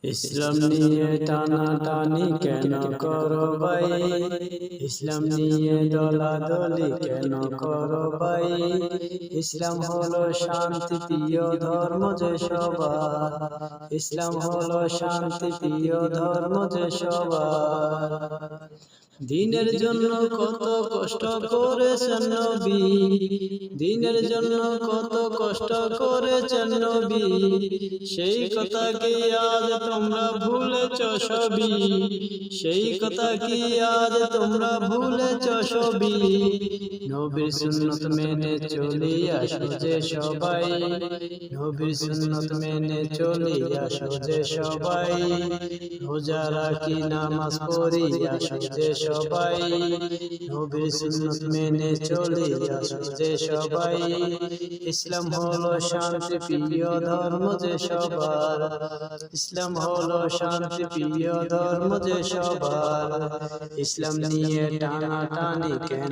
ইসলাম নিয়ে টানাটানি কেন করো ভাই? ইসলাম নিয়ে দলাদলি কেন করো ভাই? ইসলাম হলো শান্তি প্রিয় ধর্ম যে সবার, ইসলাম হলো শান্তি প্রিয় ধর্ম যে সবার। দিনের জন্য কত কষ্ট করেছেন নবী, দিনের জন্য কত কষ্ট করেছেন নবী, সেই কথা কি আজ তোমরা ভুলেছ সবই, সেই কথা কি আজ তোমরা ভুলেছ সবই। নবীর সুন্নত মেনে চলি আসো যে সবাই, নবীর সুন্নত মেনে চলি আসো যে সবাই। রোজা রাখি নামাজ পড়ি আসো যে সবাই, নবীর সুন্নত মেনে চলি আসো যে সবাই। ইসলাম হলো শান্তি প্রিয় ধর্ম যে সবার, ইসলাম হলো শান্তি প্রিয় ধর্ম যে সবার। ইসলাম নিয়ে টানাটানি কেন